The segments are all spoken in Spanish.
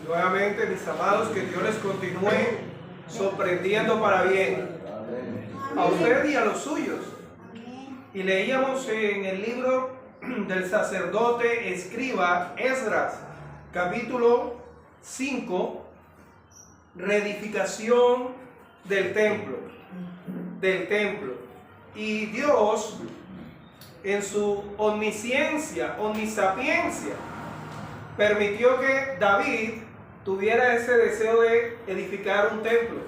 Nuevamente, mis amados, que Dios les continúe sorprendiendo para bien a usted y a los suyos. Y leíamos en el libro del sacerdote escriba Esdras, capítulo 5, reedificación del templo. Y Dios, en su omnisciencia, omnisapiencia, permitió que David tuviera ese deseo de edificar un templo.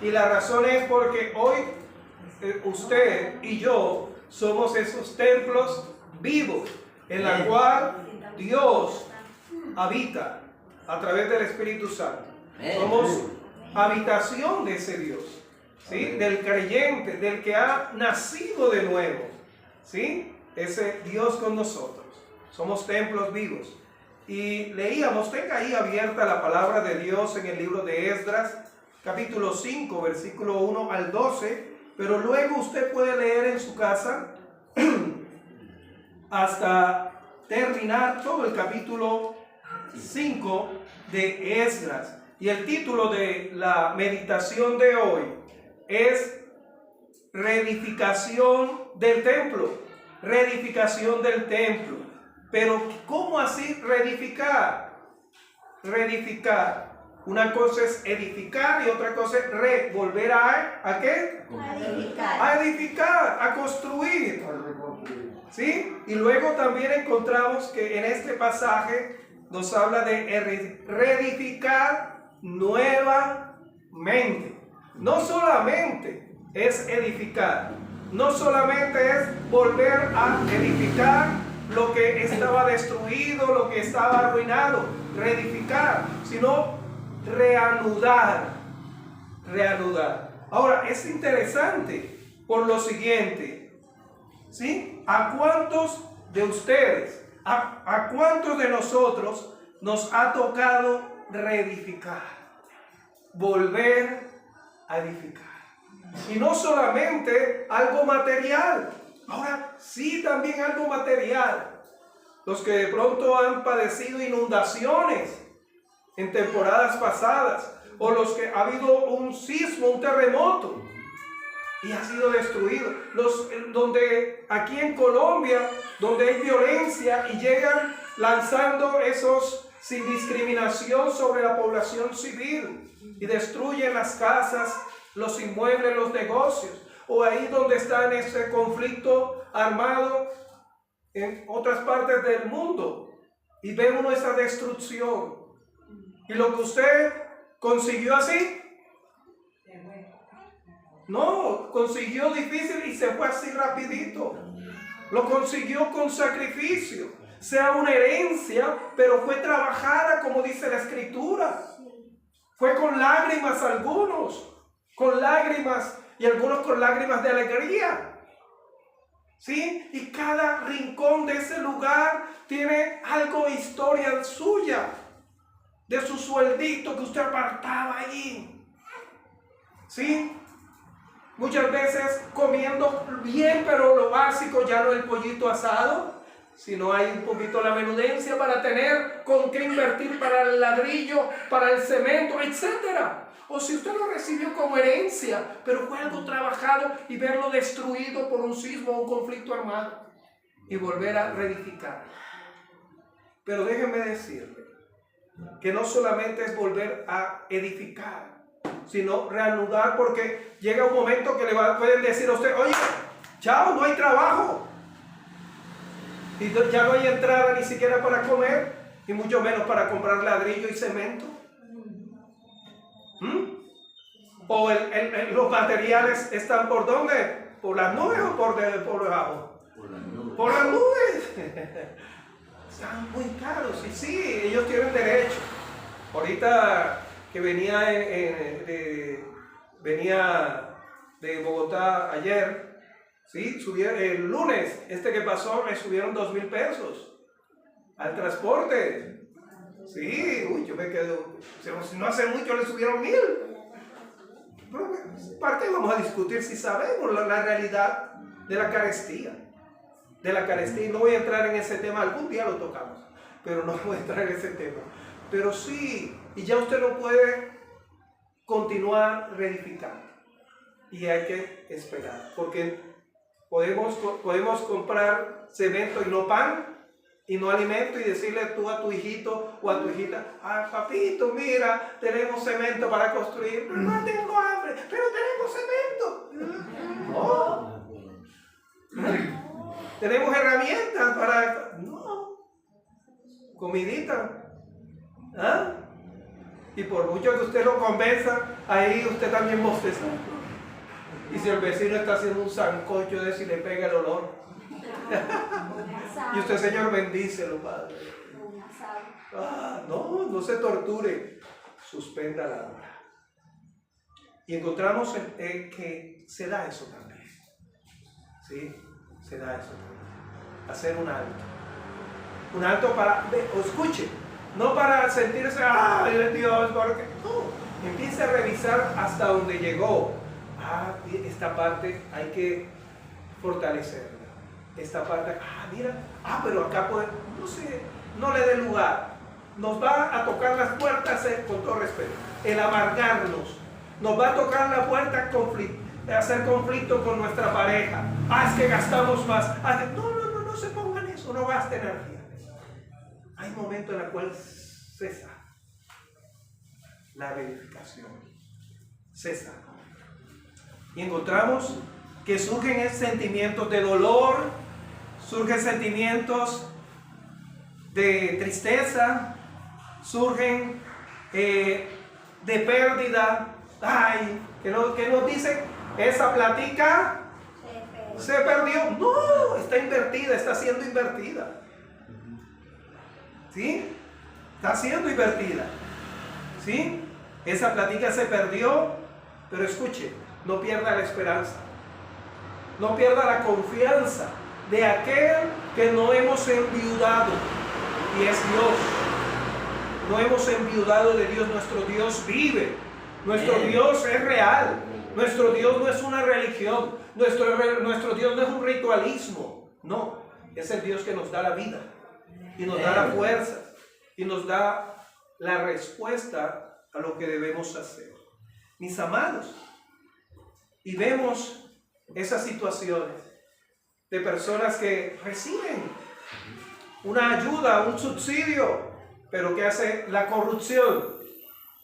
Y la razón es porque hoy usted y yo somos esos templos vivos en la cual Dios habita a través del Espíritu Santo. Somos habitación de ese Dios, ¿sí? Del creyente, del que ha nacido de nuevo, ¿sí? Ese Dios con nosotros. Somos templos vivos. Y leíamos, tenga ahí abierta la palabra de Dios en el libro de Esdras, capítulo 5, versículo 1 al 12, pero luego usted puede leer en su casa hasta terminar todo el capítulo 5 de Esdras. Y el título de la meditación de hoy es reedificación del templo. Reedificación del templo. Pero ¿cómo así reedificar? Reedificar. Una cosa es edificar y otra cosa es volver ¿a qué? A edificar, a construir. ¿Sí? Y luego también encontramos que en este pasaje nos habla de reedificar nuevamente. No solamente es edificar, no solamente es volver a edificar lo que estaba destruido, lo que estaba arruinado, reedificar, sino reanudar. Ahora, es interesante por lo siguiente, ¿sí? ¿A cuántos de ustedes, a cuántos de nosotros nos ha tocado reedificar? Volver a edificar. Y no solamente algo material. Ahora sí, también algo material. Los que de pronto han padecido inundaciones en temporadas pasadas, o los que ha habido un sismo, un terremoto, y ha sido destruido. Donde aquí en Colombia, donde hay violencia y llegan lanzando esos sin discriminación sobre la población civil y destruyen las casas, los inmuebles, los negocios. O ahí donde está en ese conflicto armado en otras partes del mundo y ve uno esa destrucción. Y lo que usted consiguió así, no, consiguió difícil y se fue así rapidito. Lo consiguió con sacrificio, sea una herencia, pero fue trabajada como dice la Escritura. Fue con lágrimas algunos, con lágrimas y algunos con lágrimas de alegría. ¿Sí? Y cada rincón de ese lugar tiene algo, historia suya, de su sueldito que usted apartaba allí. ¿Sí? Muchas veces comiendo bien, pero lo básico ya no es el pollito asado, sino hay un poquito la menudencia para tener con qué invertir para el ladrillo, para el cemento, etcétera. O si usted lo recibió como herencia, pero fue algo trabajado y verlo destruido por un sismo o un conflicto armado y volver a reedificar. Pero déjenme decirle que no solamente es volver a edificar, sino reanudar, porque llega un momento que pueden decir a usted, oye, chao, no hay trabajo. Y ya no hay entrada ni siquiera para comer, y mucho menos para comprar ladrillo y cemento. O los materiales están ¿por dónde? ¿Por las nubes o por debajo? Por las nubes. Están muy caros. Y sí, ellos tienen derecho. Ahorita que venía de Bogotá ayer, ¿sí? El lunes, que pasó, me subieron 2,000 pesos al transporte. Sí, uy, yo me quedo, si no hace mucho le subieron 1,000. Pero parte vamos a discutir si sabemos la realidad de la carestía. Y no voy a entrar en ese tema, algún día lo tocamos, pero no voy a entrar en ese tema. pero sí, y ya usted no puede continuar reedificando. Y hay que esperar, porque podemos comprar cemento y no pan, y no alimento, y decirle tú a tu hijito o a tu hijita, ah, papito, mira, tenemos cemento para construir, pero no tengo hambre, pero tenemos cemento. No. Tenemos herramientas para... No. Comidita. ¿Ah? Y por mucho que usted lo convenza, ahí usted también bosteza. Y si el vecino está haciendo un sancocho de si le pega el olor. Y usted, Señor, bendícelo, Padre. No se torture. Suspenda la hora. Y encontramos que se da eso también. ¿Sí? Se da eso también. Hacer un alto. Un alto para, escuche, no para sentirse, ay Dios, porque no. Empiece a revisar hasta donde llegó. Esta parte hay que fortalecerla. Esta parte, mira, pero acá no le dé lugar. Nos va a tocar las puertas, con todo respeto, el amargarnos. Nos va a tocar la puerta hacer conflicto con nuestra pareja. Es que gastamos más. No se pongan eso, no gasten energía. Hay momentos en el cual cesa la verificación. Cesa. Y encontramos que surgen sentimientos de dolor, surgen sentimientos de tristeza, surgen de pérdida. Que nos dicen, esa plática se perdió. No, está invertida, está siendo invertida. ¿Sí? Está siendo invertida. ¿Sí? Esa plática se perdió, pero escuche, no pierda la esperanza. No pierda la confianza de aquel que no hemos enviudado, y es Dios. No hemos enviudado de Dios. Nuestro Dios vive. Nuestro Dios es real. Nuestro Dios no es una religión. Nuestro Dios no es un ritualismo. No, es el Dios que nos da la vida y nos da la fuerza y nos da la respuesta a lo que debemos hacer. Mis amados, y vemos esas situaciones de personas que reciben una ayuda, un subsidio, pero ¿qué hace la corrupción?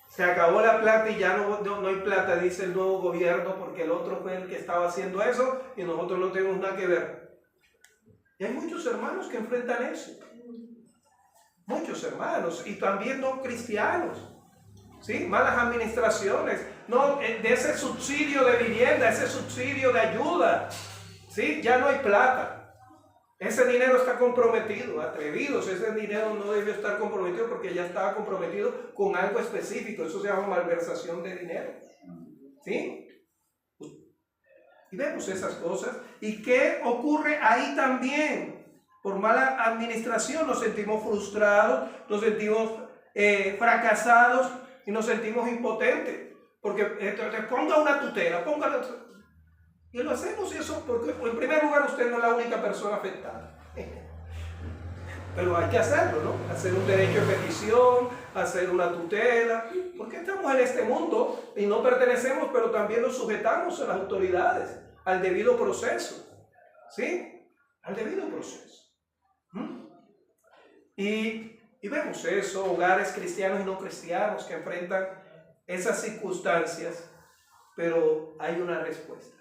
Se acabó la plata y ya no hay plata, dice el nuevo gobierno, porque el otro fue el que estaba haciendo eso y nosotros no tenemos nada que ver. Y hay muchos hermanos que enfrentan eso. Muchos hermanos, y también no cristianos. ¿Sí? Malas administraciones, de ese subsidio de vivienda, ese subsidio de ayuda, ¿sí? Ya no hay plata. Ese dinero está comprometido, atrevidos, ese dinero no debió estar comprometido porque ya estaba comprometido con algo específico. Eso se llama malversación de dinero. ¿Sí? Y vemos esas cosas. ¿Y qué ocurre ahí también? Por mala administración nos sentimos frustrados, nos sentimos fracasados y nos sentimos impotentes. Porque ponga una tutela, y lo hacemos eso porque en primer lugar usted no es la única persona afectada. Pero hay que hacerlo, ¿no? Hacer un derecho de petición, hacer una tutela, porque estamos en este mundo y no pertenecemos, pero también nos sujetamos a las autoridades, al debido proceso. ¿Sí? Al debido proceso. Y vemos eso, hogares cristianos y no cristianos que enfrentan esas circunstancias, pero hay una respuesta,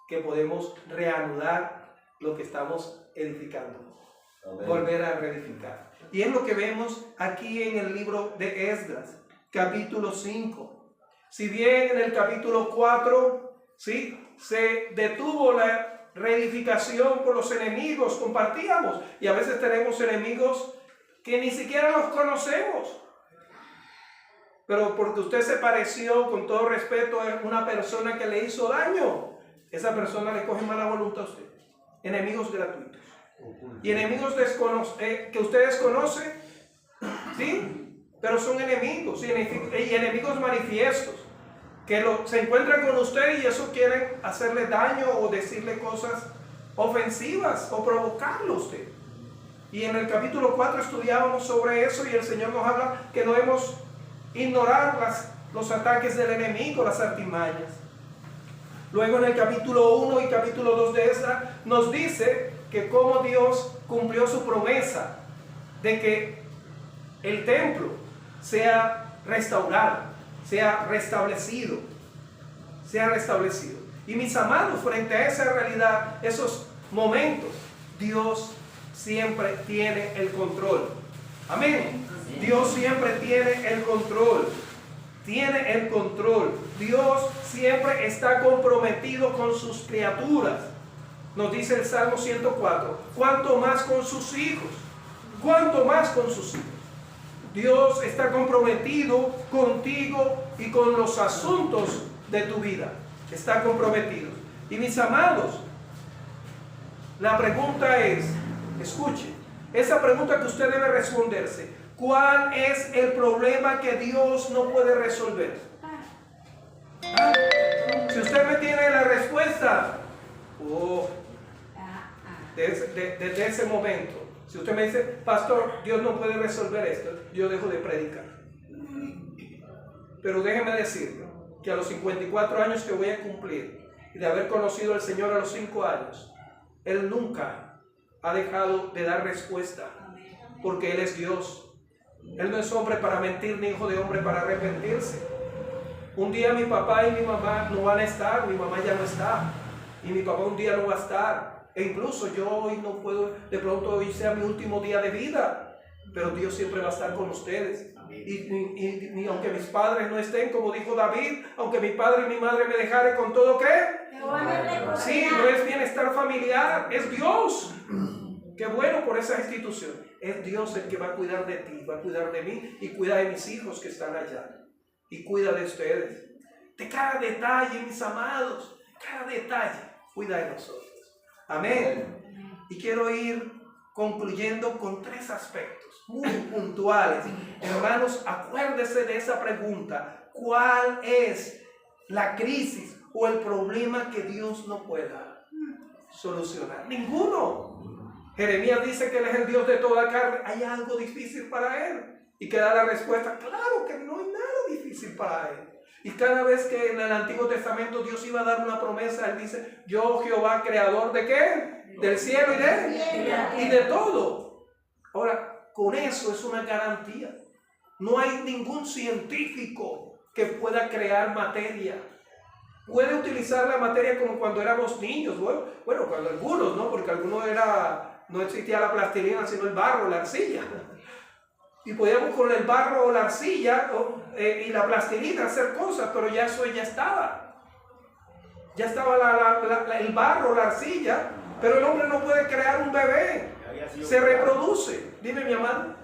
que podemos reanudar lo que estamos edificando. Amén. Volver a reedificar. Y es lo que vemos aquí en el libro de Esdras, capítulo 5. Si bien en el capítulo 4, ¿sí?, se detuvo la reedificación por los enemigos, compartíamos, y a veces tenemos enemigos que ni siquiera los conocemos. Pero porque usted se pareció, con todo respeto, a una persona que le hizo daño, esa persona le coge mala voluntad a usted. Enemigos gratuitos. Y enemigos que usted desconoce, ¿sí? Pero son enemigos, y enemigos manifiestos, que se encuentran con usted y eso quieren hacerle daño o decirle cosas ofensivas o provocarlo a usted. Y en el capítulo 4 estudiábamos sobre eso y el Señor nos habla que no debemos ignorar los ataques del enemigo, las artimañas. Luego en el capítulo 1 y capítulo 2 de Esdras nos dice que cómo Dios cumplió su promesa de que el templo sea restaurado, sea restablecido. Y mis amados, frente a esa realidad, esos momentos, Dios siempre tiene el control. Amén. Dios siempre tiene el control. Tiene el control. Dios siempre está comprometido con sus criaturas. Nos dice el Salmo 104. ¿Cuánto más con sus hijos? ¿Cuánto más con sus hijos? Dios está comprometido contigo y con los asuntos de tu vida. Está comprometido. Y mis amados, la pregunta es, escuche, esa pregunta que usted debe responderse: ¿cuál es el problema que Dios no puede resolver? ¿Ah? Si usted me tiene la respuesta, desde ese momento, si usted me dice, pastor, Dios no puede resolver esto, yo dejo de predicar. Pero déjeme decirle que a los 54 años que voy a cumplir y de haber conocido al Señor a los 5 años, Él nunca ha dejado de dar respuesta, porque Él es Dios. Él no es hombre para mentir, ni hijo de hombre para arrepentirse. Un día mi papá y mi mamá no van a estar, mi mamá ya no está, y mi papá un día no va a estar, e incluso yo hoy no puedo, de pronto hoy sea mi último día de vida, pero Dios siempre va a estar con ustedes. Y aunque mis padres no estén, como dijo David, aunque mi padre y mi madre me dejaren, con todo, ¿qué? Sí, no es bienestar familiar, es Dios. Qué bueno por esa institución. Es Dios el que va a cuidar de ti, va a cuidar de mí y cuida de mis hijos que están allá. Y cuida de ustedes. De cada detalle, mis amados, cada detalle, cuida de nosotros. Amén. Y quiero ir concluyendo con 3 aspectos muy puntuales. Hermanos, acuérdese de esa pregunta: ¿cuál es la crisis o el problema que Dios no pueda solucionar? Ninguno. Jeremías dice que Él es el Dios de toda carne. ¿Hay algo difícil para Él? Y que da la respuesta: claro que no hay nada difícil para Él. Y cada vez que en el Antiguo Testamento Dios iba a dar una promesa, Él dice: yo, Jehová, creador ¿de qué? Del cielo y de todo. Ahora, con eso es una garantía. No hay ningún científico que pueda crear materia. Puede utilizar la materia como cuando éramos niños. Bueno, cuando algunos, ¿no? Porque algunos no existía la plastilina, sino el barro, la arcilla. Y podíamos con el barro o la arcilla y la plastilina hacer cosas, pero ya eso ya estaba. Ya estaba el barro, la arcilla, pero el hombre no puede crear un bebé. Se reproduce. Dime, mi amado.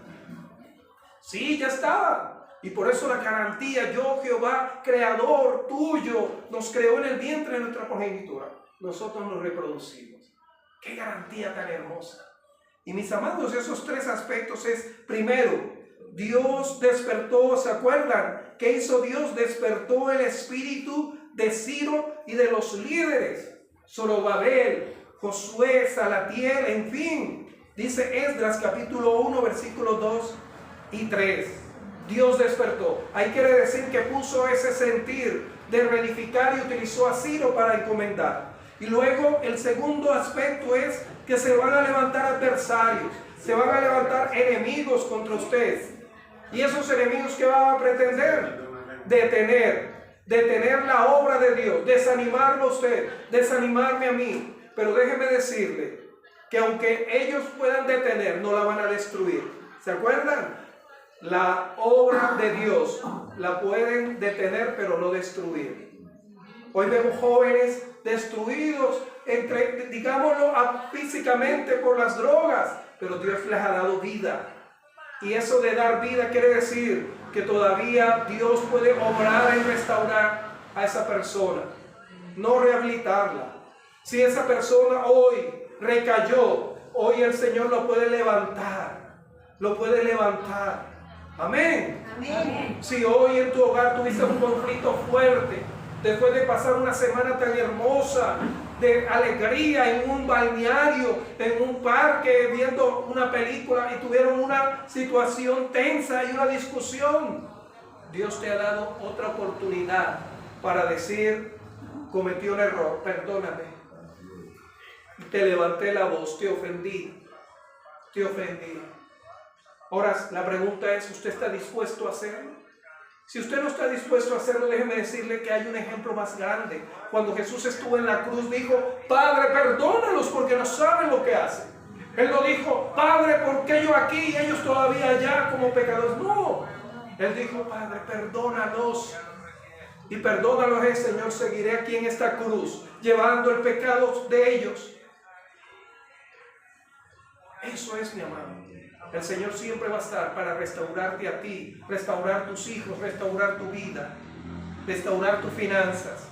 Sí, ya estaba. Y por eso la garantía: yo, Jehová, creador tuyo, nos creó en el vientre de nuestra progenitura. Nosotros nos reproducimos. ¡Qué garantía tan hermosa! Y mis amados, esos 3 aspectos es: primero, Dios despertó, ¿se acuerdan? ¿Qué hizo Dios? Despertó el espíritu de Ciro y de los líderes, Zorobabel, Josué, Salatiel, en fin. Dice Esdras capítulo 1, versículos 2 y 3. Dios despertó. Ahí quiere decir que puso ese sentir de reedificar y utilizó a Ciro para encomendar. Y luego el segundo aspecto es que se van a levantar adversarios, se van a levantar enemigos contra usted. Y esos enemigos que van a pretender detener la obra de Dios, desanimarlo a usted, desanimarme a mí. Pero déjeme decirle que aunque ellos puedan detener, no la van a destruir. ¿Se acuerdan? La obra de Dios la pueden detener, pero no destruir. Hoy vemos jóvenes destruidos, digámoslo físicamente por las drogas, pero Dios les ha dado vida. Y eso de dar vida quiere decir que todavía Dios puede obrar y restaurar a esa persona, no rehabilitarla. Si esa persona hoy recayó, hoy el Señor lo puede levantar, lo puede levantar. Amén. Amén. Si hoy en tu hogar tuviste un conflicto fuerte, después de pasar una semana tan hermosa de alegría en un balneario, en un parque, viendo una película y tuvieron una situación tensa y una discusión. Dios te ha dado otra oportunidad para decir: cometí un error, perdóname. Te levanté la voz, te ofendí. Ahora la pregunta es: ¿usted está dispuesto a hacerlo? Si usted no está dispuesto a hacerlo, déjeme decirle que hay un ejemplo más grande. Cuando Jesús estuvo en la cruz, dijo: Padre, perdónalos porque no saben lo que hacen. Él no dijo: Padre, ¿por qué yo aquí y ellos todavía allá como pecadores? No. Él dijo: Padre, perdónalos. Y perdónalos, Señor, seguiré aquí en esta cruz, llevando el pecado de ellos. Eso es, mi amado. El Señor siempre va a estar para restaurarte a ti, restaurar tus hijos, restaurar tu vida, restaurar tus finanzas.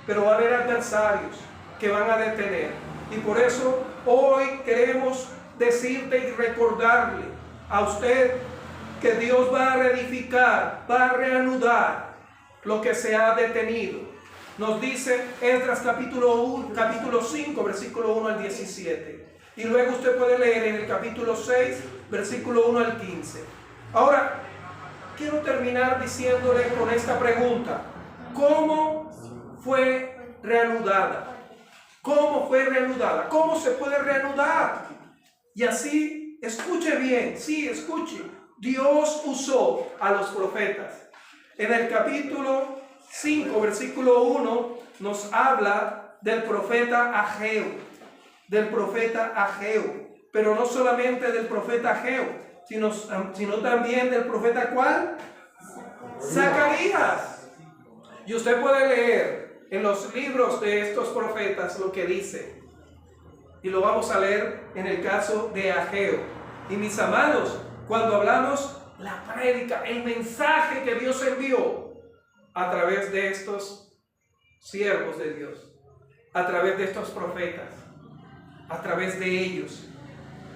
Pero va a haber adversarios que van a detener. Y por eso hoy queremos decirte y recordarle a usted que Dios va a reedificar, va a reanudar lo que se ha detenido. Nos dice Esdras capítulo 5, versículo 1 al 17. Y luego usted puede leer en el capítulo 6, versículo 1 al 15. Ahora, quiero terminar diciéndole con esta pregunta: ¿cómo fue reanudada? ¿Cómo fue reanudada? ¿Cómo se puede reanudar? Y así, escuche bien, sí, escuche. Dios usó a los profetas. En el capítulo 5, versículo 1, nos habla del profeta Ageo. Del profeta Ageo, pero no solamente del profeta Ageo, sino también del profeta ¿cuál? Zacarías. Y usted puede leer en los libros de estos profetas lo que dice, y lo vamos a leer en el caso de Ageo. Y mis amados, cuando hablamos la prédica, el mensaje que Dios envió a través de estos siervos de Dios, a través de estos profetas, a través de ellos,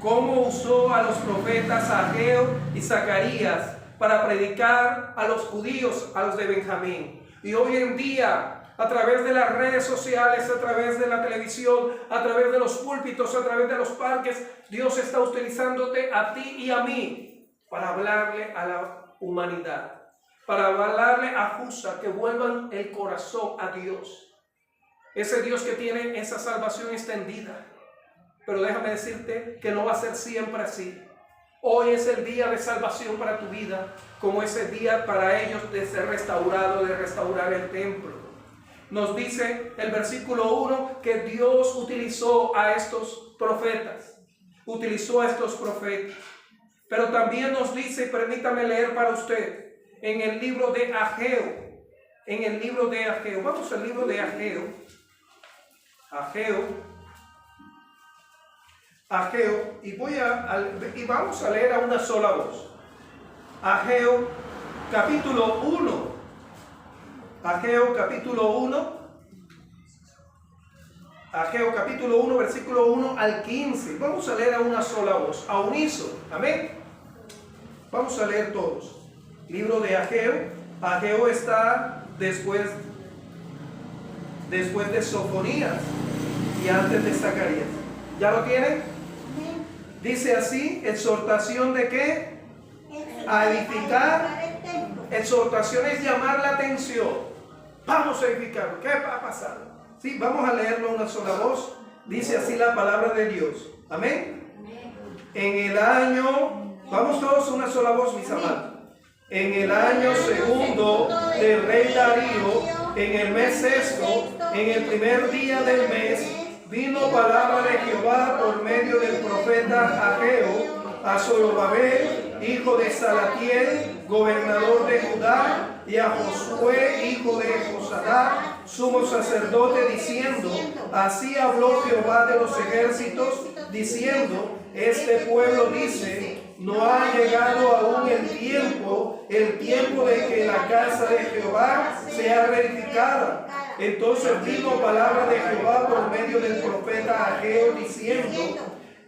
cómo usó a los profetas Ageo y Zacarías para predicar a los judíos, a los de Benjamín. Y hoy en día, a través de las redes sociales, a través de la televisión, a través de los púlpitos, a través de los parques, Dios está utilizándote a ti y a mí para hablarle a la humanidad, para hablarle a Jusa, que vuelvan el corazón a Dios, ese Dios que tiene esa salvación extendida. Pero déjame decirte que no va a ser siempre así. Hoy es el día de salvación para tu vida, como es el día para ellos de ser restaurado, de restaurar el templo. Nos dice el versículo 1 que Dios utilizó a estos profetas. Pero también nos dice, permítame leer para usted, en el libro de Ageo. Vamos al libro de Ageo. Y vamos a leer a una sola voz. Ageo capítulo 1. Ageo capítulo 1, versículo 1 al 15. Vamos a leer a una sola voz, a unísono. Amén. Vamos a leer todos. Libro de Ageo. Ageo está después de Sofonías y antes de Zacarías. ¿Ya lo tienen? Dice así: exhortación de qué? A edificar. Exhortación es llamar la atención. Vamos a edificar. ¿Qué va a pasar? Sí, vamos a leerlo a una sola voz. Dice así la palabra de Dios. Amén. En el año, vamos todos a una sola voz, mis amados. En el año segundo del rey Darío, en el mes sexto, en el primer día del mes, vino palabra de Jehová por medio del profeta Ageo a Zorobabel, hijo de Salatiel, gobernador de Judá, y a Josué, hijo de Josadá, sumo sacerdote, diciendo: así habló Jehová de los ejércitos, diciendo: este pueblo dice, no ha llegado aún el tiempo de que la casa de Jehová sea reedificada. Entonces vino palabra de Jehová por medio del profeta Ageo, diciendo: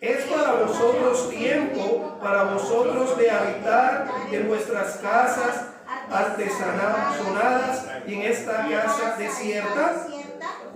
es para vosotros tiempo, para vosotros de habitar en vuestras casas artesanadas y en esta casa desierta.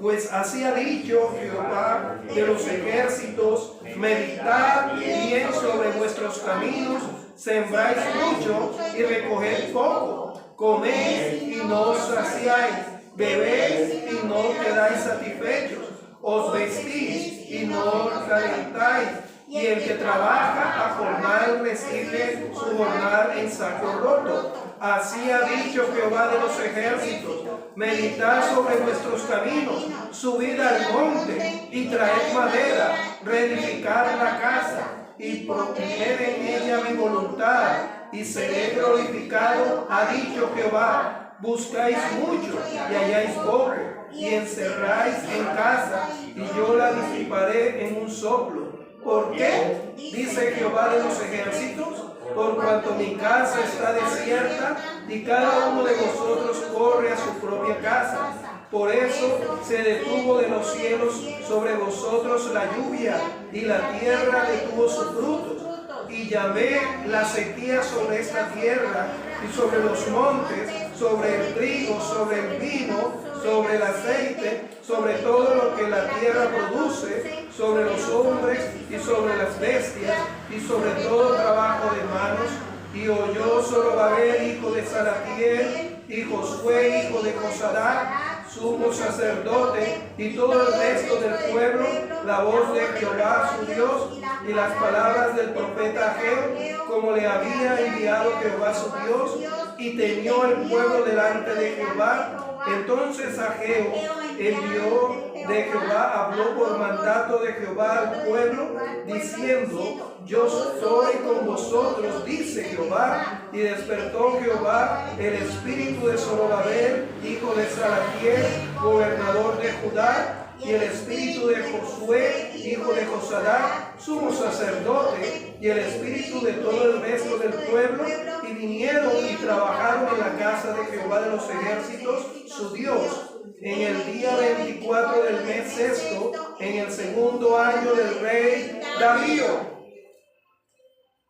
Pues así ha dicho Jehová de los ejércitos: meditad bien sobre vuestros caminos, sembráis mucho y recoged poco, coméis y no os saciáis, bebéis y no quedáis satisfechos, os vestís y no os calentáis, y el que trabaja a jornal recibe su jornal en saco roto. Así ha dicho Jehová de los ejércitos: meditad sobre vuestros caminos, subid al monte y traed madera, reedificad la casa y proponed en ella mi voluntad, y seré glorificado, ha dicho Jehová. Buscáis mucho y halláis poco, y encerráis en casa, y yo la disiparé en un soplo. ¿Por qué? Dice Jehová de los ejércitos: por cuanto mi casa está desierta y cada uno de vosotros corre a su propia casa. Por eso se detuvo de los cielos sobre vosotros la lluvia, y la tierra detuvo sus frutos. Y llamé la sequía sobre esta tierra y sobre los montes, sobre el trigo, sobre el vino, sobre el aceite, sobre todo lo que la tierra produce, sobre los hombres y sobre las bestias, y sobre todo trabajo de manos. Y oyó Zorobabel, hijo de Salatiel, y Josué, hijo de Josadak, sumo sacerdote, y todo el resto del pueblo, la voz de Jehová su Dios, y las palabras del profeta Ageo, como le había enviado Jehová su Dios, y temió el pueblo delante de Jehová. Entonces Ageo, el Dios de Jehová, habló por mandato de Jehová al pueblo, diciendo: yo estoy con vosotros, dice Jehová. Y despertó Jehová el espíritu de Zorobabel, hijo de Salatiel, gobernador de Judá, y el espíritu de Josué, hijo de Josadak, sumo sacerdote, y el espíritu de todo el resto del pueblo, y vinieron y trabajaron en la casa de Jehová de los ejércitos, su Dios, en el día 24 del mes sexto, en el segundo año del rey Darío.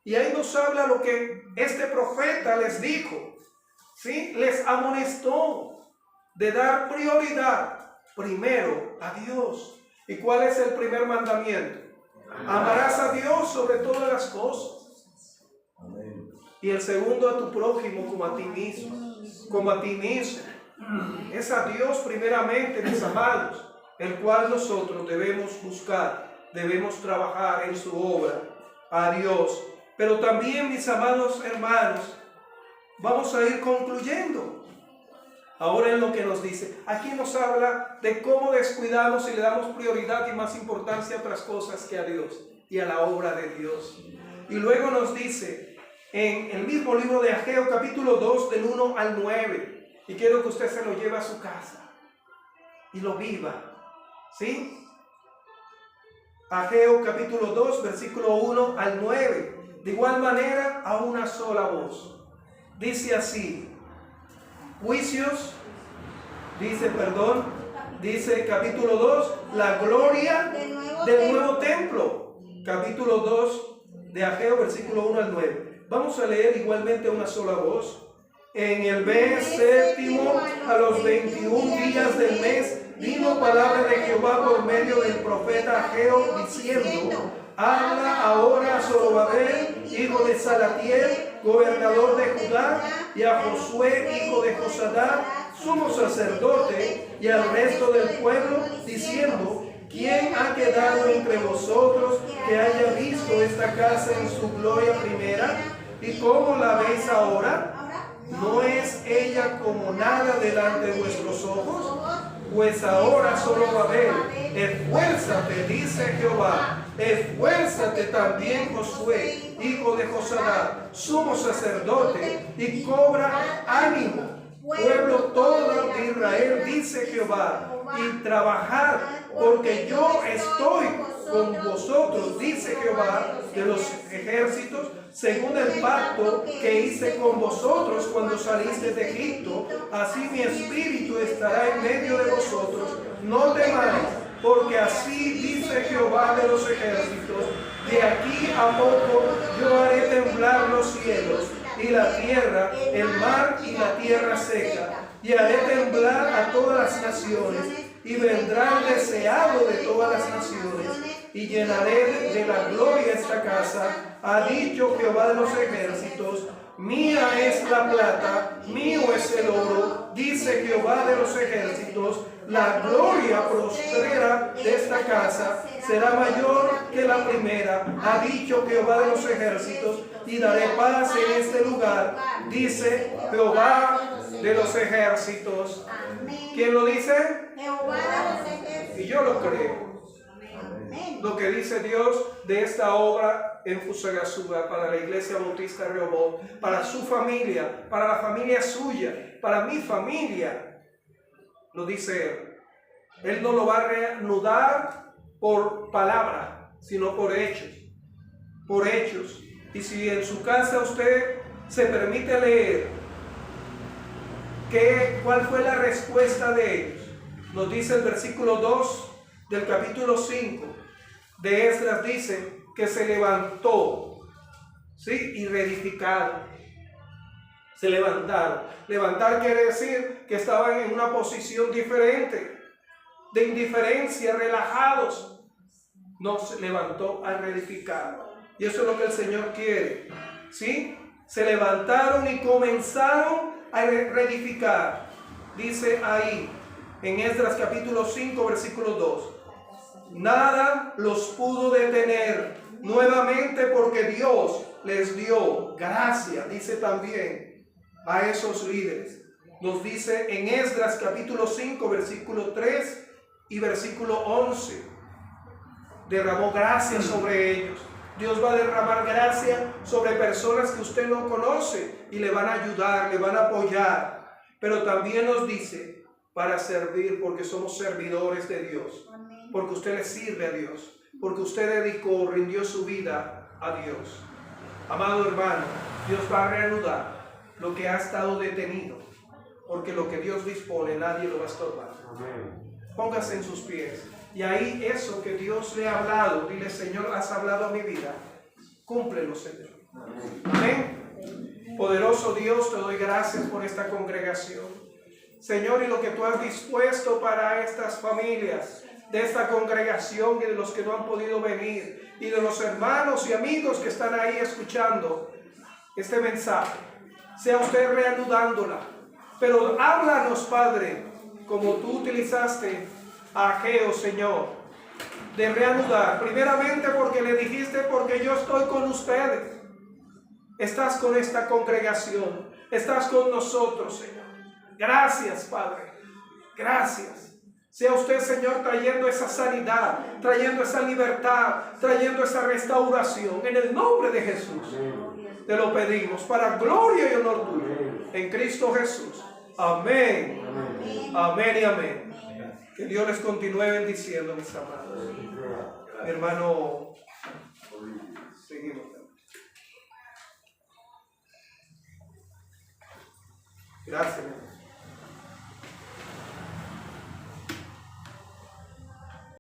Y ahí nos habla lo que este profeta les dijo, ¿sí? Les amonestó de dar prioridad primero a Dios. ¿Y cuál es el primer mandamiento? Amarás a Dios sobre todas las cosas. Y el segundo, a tu prójimo como a ti mismo. Como a ti mismo. Es a Dios primeramente, mis amados, el cual nosotros debemos buscar, debemos trabajar en su obra, a Dios. Pero también, mis amados hermanos, vamos a ir concluyendo. Ahora en lo que nos dice, aquí nos habla de cómo descuidamos y le damos prioridad y más importancia a otras cosas que a Dios y a la obra de Dios. Y luego nos dice en el mismo libro de Ageo, capítulo 2, del 1 al 9, y quiero que usted se lo lleve a su casa y lo viva, ¿sí? Ageo capítulo 2, versículo 1 al 9. De igual manera, a una sola voz. Dice así: juicios, dice capítulo 2, la gloria del nuevo templo. Capítulo 2 de Ageo, versículo 1 al 9. Vamos a leer igualmente a una sola voz. En el mes séptimo, a los 21 días del mes, vino palabra de Jehová por medio del profeta Ageo, diciendo: habla ahora a Zorobabel, hijo de Salatiel, gobernador de Judá, y a Josué, hijo de Josadak, sumo sacerdote, y al resto del pueblo, diciendo: ¿quién ha quedado entre vosotros que haya visto esta casa en su gloria primera? ¿Y cómo la veis ahora? ¿No es ella como nada delante de vuestros ojos? Pues ahora, Zorobabel, esfuérzate, dice Jehová, esfuérzate también, Josué, hijo de Josadak, sumo sacerdote, y cobra ánimo, pueblo todo de Israel, dice Jehová, y trabajad, porque yo estoy con vosotros, dice Jehová de los ejércitos, según el pacto que hice con vosotros cuando saliste de Egipto. Así mi espíritu estará en medio de vosotros. No temáis, porque así dice Jehová de los ejércitos: de aquí a poco yo haré temblar los cielos y la tierra, el mar y la tierra seca, y haré temblar a todas las naciones, y vendrá el deseado de todas las naciones, y llenaré de la gloria esta casa, ha dicho Jehová de los ejércitos. Mía es la plata, mío es el oro, dice Jehová de los ejércitos. La gloria postrera de esta casa será mayor que la primera, ha dicho Jehová de los ejércitos, y daré paz en este lugar, dice Jehová de los ejércitos. ¿Quién lo dice? Jehová de los ejércitos. Y yo lo creo. Lo que dice Dios de esta obra en Fusagasugá para la Iglesia Bautista Rehoboth, para su familia, para la familia suya, para mi familia, lo dice Él. Él no lo va a reanudar por palabra, sino por hechos. Por hechos. Y si en su casa usted se permite leer cuál fue la respuesta de ellos, nos dice el versículo 2 del capítulo 5 de Esdras, dice que se levantó, ¿sí? Y reedificaron. Se levantaron. Levantar quiere decir que estaban en una posición diferente, de indiferencia, relajados. No, se levantó a reedificar. Y eso es lo que el Señor quiere, ¿sí? Se levantaron y comenzaron a reedificar. Dice ahí, en Esdras capítulo 5, versículo 2. Nada los pudo detener nuevamente porque Dios les dio gracia, dice también a esos líderes. Nos dice en Esdras capítulo 5, versículo 3 y versículo 11. Derramó gracia sobre ellos. Dios va a derramar gracia sobre personas que usted no conoce y le van a ayudar, le van a apoyar. Pero también nos dice para servir, porque somos servidores de Dios. Porque usted le sirve a Dios, porque usted rindió su vida a Dios. Amado hermano, Dios va a reanudar lo que ha estado detenido, porque lo que Dios dispone nadie lo va a estorbar. Póngase en sus pies, y ahí eso que Dios le ha hablado, dile: Señor, has hablado a mi vida, cúmplelo, Señor. Amén. Poderoso Dios, te doy gracias por esta congregación, Señor, y lo que tú has dispuesto para estas familias de esta congregación, y de los que no han podido venir, y de los hermanos y amigos que están ahí escuchando este mensaje. Sea usted reanudándola, pero háblanos, Padre, como tú utilizaste a Ageo, Señor, de reanudar, primeramente porque le dijiste: porque yo estoy con ustedes. Estás con esta congregación, estás con nosotros, Señor. Gracias, Padre, gracias. Sea usted, Señor, trayendo esa sanidad, trayendo esa libertad, trayendo esa restauración. En el nombre de Jesús te lo pedimos, para gloria y honor tuyo, en Cristo Jesús. Amén. Amén y amén. Que Dios les continúe bendiciendo, mis amados. Mi hermano, seguimos. Gracias, hermano.